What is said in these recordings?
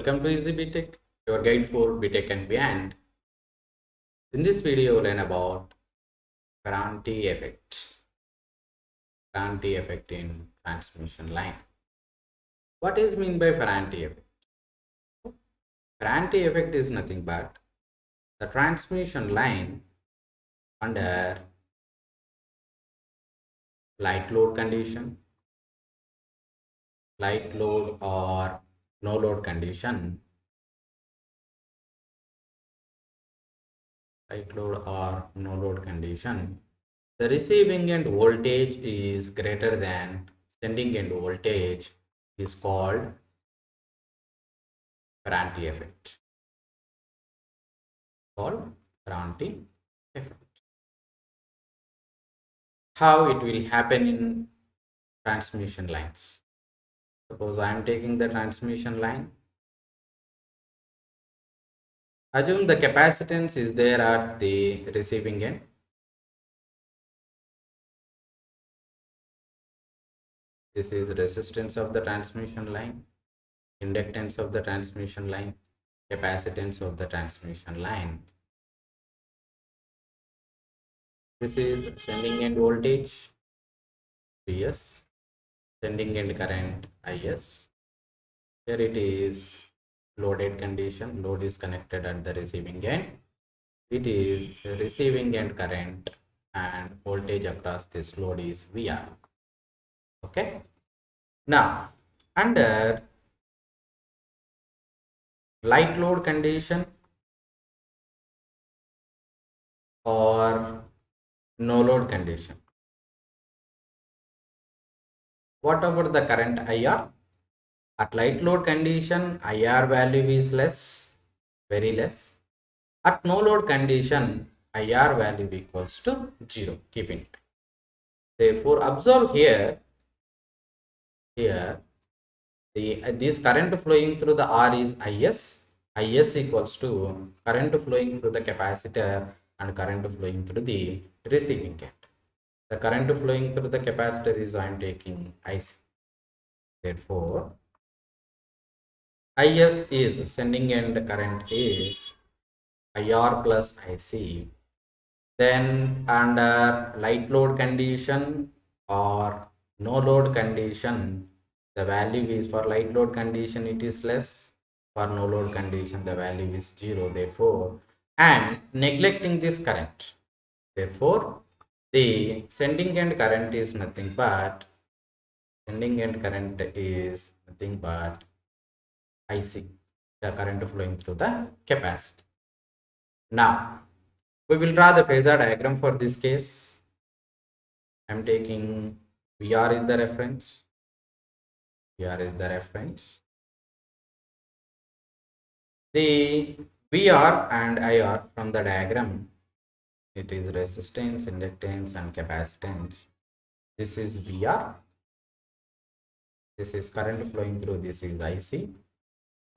Welcome to Easy BTech, your guide for BTech and beyond. In this video, learn about Ferranti effect. Ferranti effect in transmission line. What is mean by Ferranti effect? Ferranti effect is nothing but the transmission line under light load condition, light load or no load condition, light load or no load condition. The receiving end voltage is greater than sending end voltage is called Ferranti effect. Called Ferranti effect. How it will happen in transmission lines? Suppose I am taking the transmission line. Assume the capacitance is there at the receiving end. This is the resistance of the transmission line, inductance of the transmission line, capacitance of the transmission line. This is sending end voltage Vs, sending end current Is. Here it is loaded condition, load is connected at the receiving end. It is receiving end current and voltage across this load is VR. Okay. Now, under light load condition or no load condition, what about the current IR? At light load condition, IR value is less, very less. At no load condition, IR value equals to 0. Keep in mind. Therefore, observe here this current flowing through the R is Is. Is equals to current flowing through the capacitor and current flowing through the receiving end. The current flowing through the capacitor is I am taking IC. Therefore, Is is sending end current is IR plus IC. Then under light load condition or no load condition, the value is for light load condition it is less, for no load condition the value is 0. Therefore, and neglecting this current, therefore the sending end current is nothing but IC, the current flowing through the capacitor. Now we will draw the phasor diagram for this case. I am taking VR is the reference. VR is the reference. The VR and IR from the diagram, it is resistance, inductance and capacitance. This is VR. This is current flowing through, this is IC,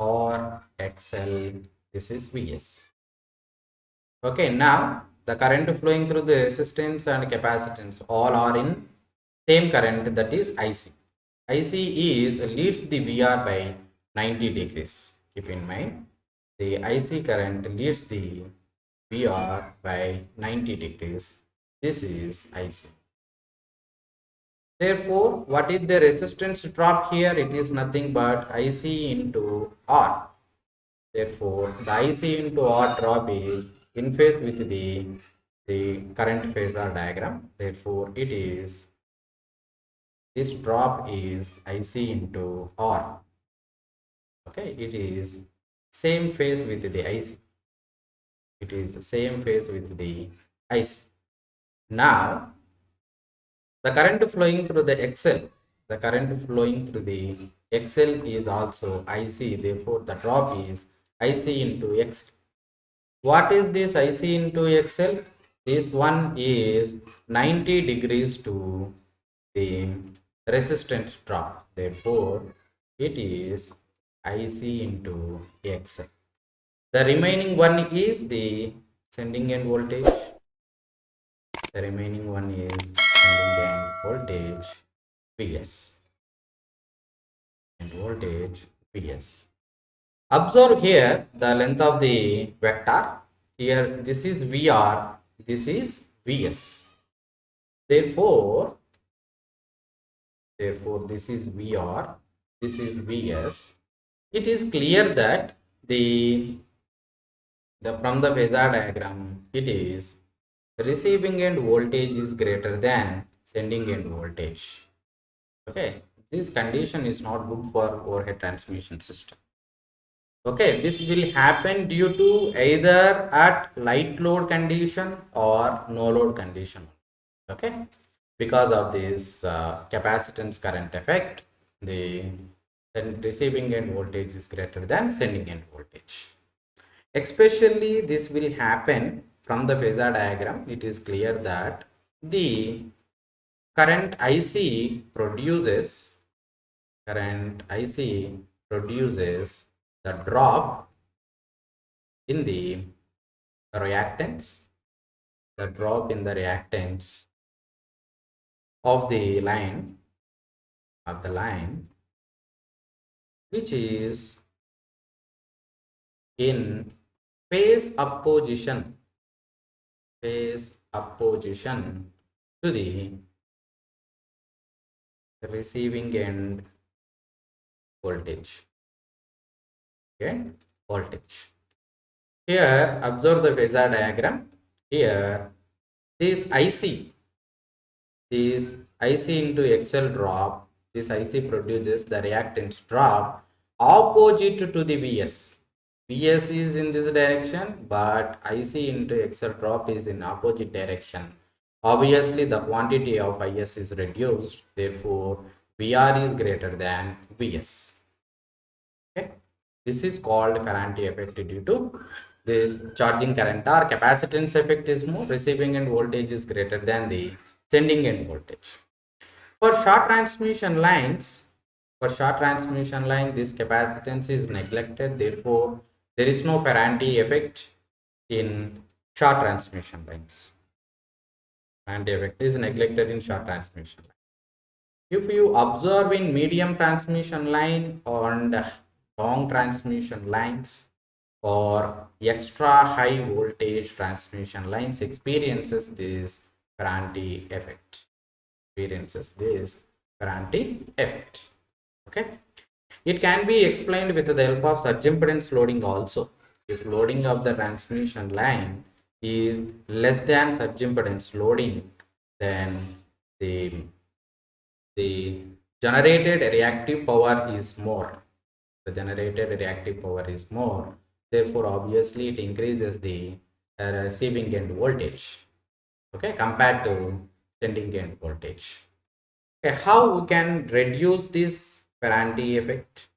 or XL, this is Vs. Okay, now the current flowing through the resistance and capacitance all are in same current, that is IC. IC is leads the VR by 90 degrees. Keep in mind, the IC current leads the VR by 90 degrees. This is IC. Therefore, what is the resistance drop here? It is nothing but IC into R. Therefore, the IC into R drop is in phase with the current phasor diagram. Therefore, it is this drop is IC into R. Okay, it is same phase with the IC. It is same phase with the IC. Now, the current flowing through the XL, the current flowing through the XL is also IC. Therefore, the drop is IC into XL. What is this IC into XL? This one is 90 degrees to the resistance drop. Therefore, it is IC into XL. The remaining one is the sending end voltage. The remaining one is sending end voltage Vs. And voltage Vs. Observe here the length of the vector. Here this is VR, this is Vs. Therefore, this is VR, this is Vs. It is clear that the from the phasor diagram, it is receiving end voltage is greater than sending end voltage. Okay, this condition is not good for overhead transmission system. Okay, this will happen due to either at light load condition or no load condition. Okay, because of this capacitance current effect, the receiving end voltage is greater than sending end voltage. Especially this will happen from the phasor diagram. It is clear that the current IC produces the drop in the reactance, of the line which is in phase opposition to the receiving end voltage. Okay, voltage. Here observe the phasor diagram. Here this IC into XL drop, this IC produces the reactance drop opposite to the Vs. Vs is in this direction, but IC into XL drop is in opposite direction. Obviously, the quantity of Is is reduced, therefore Vr is greater than Vs. Okay, this is called Ferranti effect due to this charging current or capacitance effect is more, receiving end voltage is greater than the sending end voltage. For short transmission lines, this capacitance is neglected. Therefore, there is no Ferranti effect in short transmission lines. Ferranti effect is neglected in short transmission line. If you observe in medium transmission line and long transmission lines or extra high voltage transmission lines experiences this Ferranti effect. Okay, it can be explained with the help of surge impedance loading also. If loading of the transmission line is less than surge impedance loading, then the generated reactive power is more. Therefore, obviously, it increases the receiving end voltage. Okay, compared to sending end voltage. Okay, how we can reduce this Ferranti effect?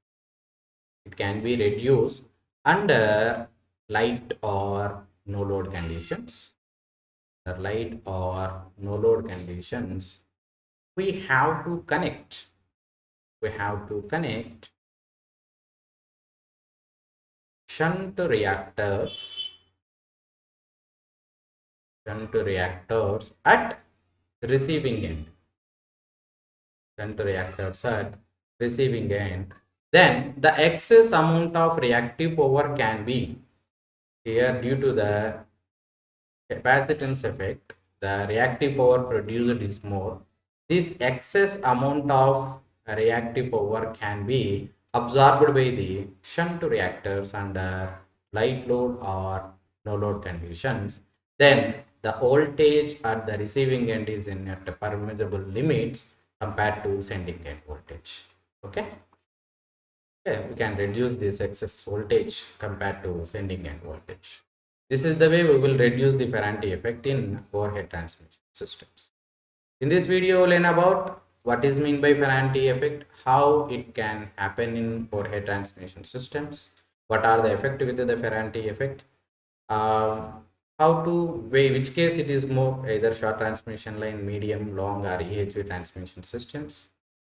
It can be reduced under light or no load conditions. We have to connect shunt reactors at receiving end. Then the excess amount of reactive power can be here due to the capacitance effect. The reactive power produced is more. This excess amount of reactive power can be absorbed by the shunt reactors under light load or no load conditions. Then the voltage at the receiving end is in at permissible limits compared to sending end voltage. Okay, we can reduce this excess voltage compared to sending end voltage. This is the way we will reduce the Ferranti effect in overhead transmission systems. In this video, we'll learn about what is meant by Ferranti effect, how it can happen in overhead transmission systems, what are the effects with the Ferranti effect, how to weigh which case it is more, either short transmission line, medium, long, or EHV transmission systems,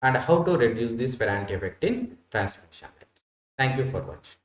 and how to reduce this Ferranti effect in transmission lines. Thank you for watching.